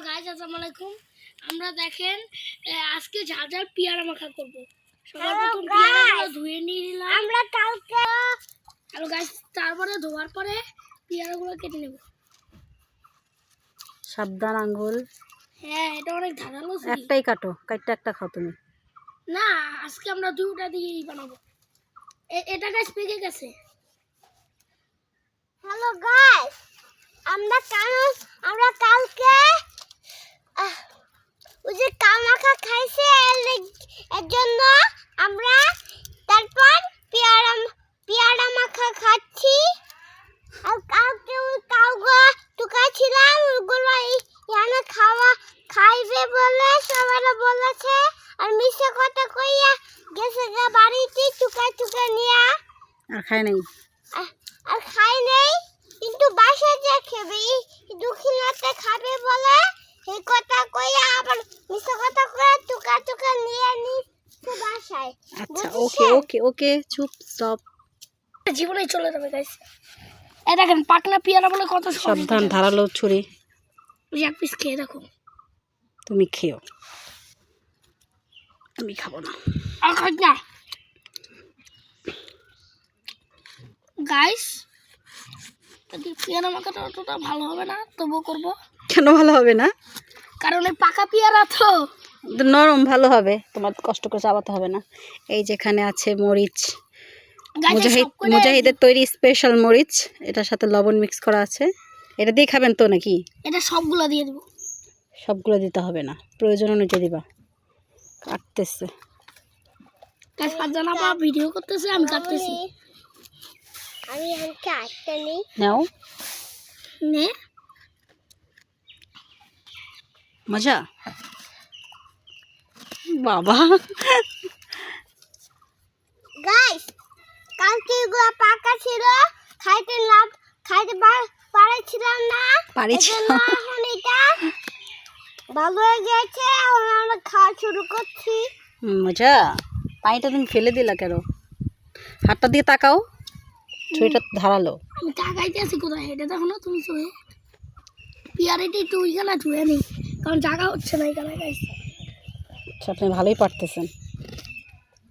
Guys, আসসালামু আলাইকুম। আমরা দেখেন আজকে ঝাল ঝাল পেয়ারা মাখা করব। সর্বপ্রথম পেয়ারাগুলো ধুয়ে নিয়ে নিলাম আমরা কালকে। হ্যালো গাইস, তারপরে ধোয়ার পরে পেয়ারাগুলো কেটে নেব। সাবধান আঙ্গুল। হ্যাঁ, এটা অনেক ধারালো। একটাই কাটো, কাটটা একটা খাও তুমি। না, আজকে আমরা দুটো দিয়েই বানাবো। এটা গাইস পেকে গেছে। হ্যালো গাইস, আমরা কালকে ওই যে কামাখা খাইছে, এর জন্য আমরা তারপর পেয়ারা মাখা খাচ্ছি। আর কালকে ওই কাউগো টুকাছিলাম, ওগুলো এখানে খাইবে বলে সবাই বলেছে। আর মিশে কথা কইয়া গেছে গা বাড়িতে টুকা নিয়ে। আর খায় নাই? আর খাই নেই, কিন্তু বাসায় যে খাবে দুঃখিনাতে খাবে বলে এই কথা কইয়া আবার মিশে কথা কইয়া টুকা নিয়ে নি বাসায়। আচ্ছা, ওকে ওকে ওকে, চুপ, স্টপ। জীবনেই চলে যাবে গাইস। এই দেখেন পাকনা পেয়ারা বলে কত সাবধান, ধারালো ছুরি। ওই এক পিস খেয়ে দেখো। তুমি খেও, আমি খাবো না। আর খাই না গাইস। পেয়ারা মাখাটা অতটা ভালো হবে না, তবুও করবো। কেন ভালো হবে না? কারণ এই পাকা পেয়ারা তো নরম, ভালো হবে, তোমার কষ্ট করে চাবাতে হবে না। এই যেখানে আছে মরিচ, মুজাহিদের তৈরি স্পেশাল মরিচ, এটার সাথে লবণ মিক্স করা আছে। এটা দিয়ে খাবেন তো নাকি? এটা সবগুলো দিয়ে দেবো। সবগুলো দিতে হবে না, প্রয়োজন অনুযায়ী দিবা। কাটতেছে ভিডিও করতেছে, আমি কাটতেছি। আমি কাটতে নেই, নাও নে মজা। বাবা গাইস, কালকে এগুলো পাকা ছিল, খাইতে পারছিলাম না। এখন এটা ভালো হয়ে গেছে, আমরা খাওয়া শুরু করছি। মজা। পানিটা তুমি ফেলে দিলা কেন? হাতটা দিয়ে তাকাও, ছুরিটা ধারালো। আমি তাকাইতে আছি কোথায়, এটা দেখো না তুমি। চুয়ে পেয়ারাটা একটু ওইখানে ধুয়ে নিই, কারণ জায়গা হচ্ছে না এখানে গাইস। আচ্ছা, আপনি ভালোই পারতেছেন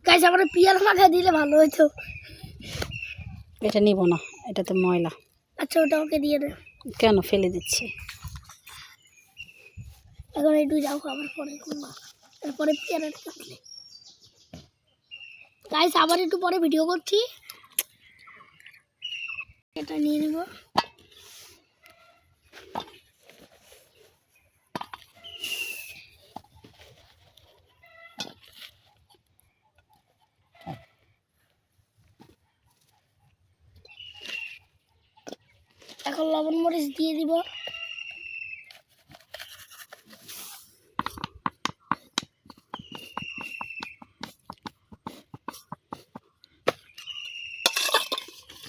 গাইস। আমার পেয়ারা মাখা দিলে ভালো হইতো। এটা নিব না, এটা তো ময়লা। আচ্ছা, ওটা ওকে দিয়ে দে। কেন ফেলে দিচ্ছি? এখন একটু যাও, আবার পরে করবো। তারপরে পেয়ারাটা কাটলে গাইস, আবার একটু পরে ভিডিও করছি। এটা নিয়ে নেব। এখন লবণ মরিচ দিয়ে দিব।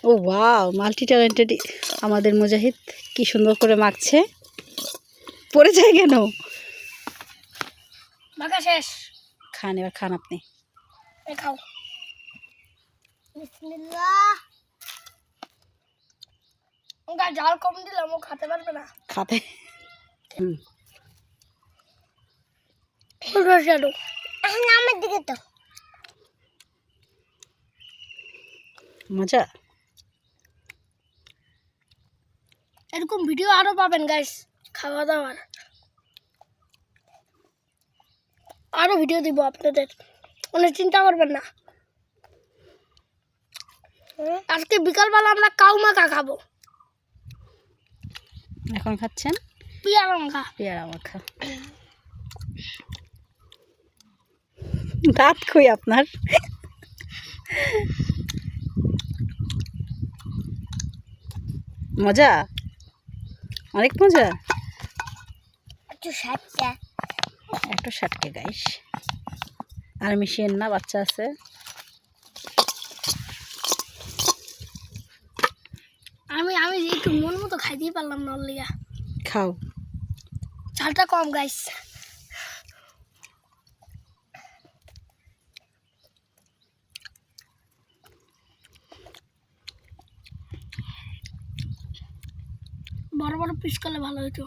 ও ওয়াও, মাল্টি ট্যালেন্টেড আমাদের মুজাহিদ কি সুন্দর করে মাখছে। পড়ে যায় কেন? মাখা শেষ। খান, এবার খান আপনি। খাও। বিসমিল্লাহ। ওটা ঝাল কম দিলাম, ও খেতে পারবে না। খাতে এখন আমার দিকে তো মজা। এরকম ভিডিও আরো পাবেন গাইস, খাওয়া দাওয়ার আরো ভিডিও দিব আপনাদের, অনেক চিন্তা করবেন না। আজকে বিকালবেলা আমরা কাউ মাখা খাবো। এখন খাচ্ছেন পেয়ারা মাখা। পেয়ারা মাখা। দাঁত কই আপনার? মজা, অনেক মজা। একটু সাটকে গাইস, আর মিশিয়েন না, বাচ্চা আছে। আমি একটু মন মতো খাইতেই পারলাম না, লিগা। খাও, ঝালটা কম গাইস। বড় বড় পিস করলে ভালো হতো।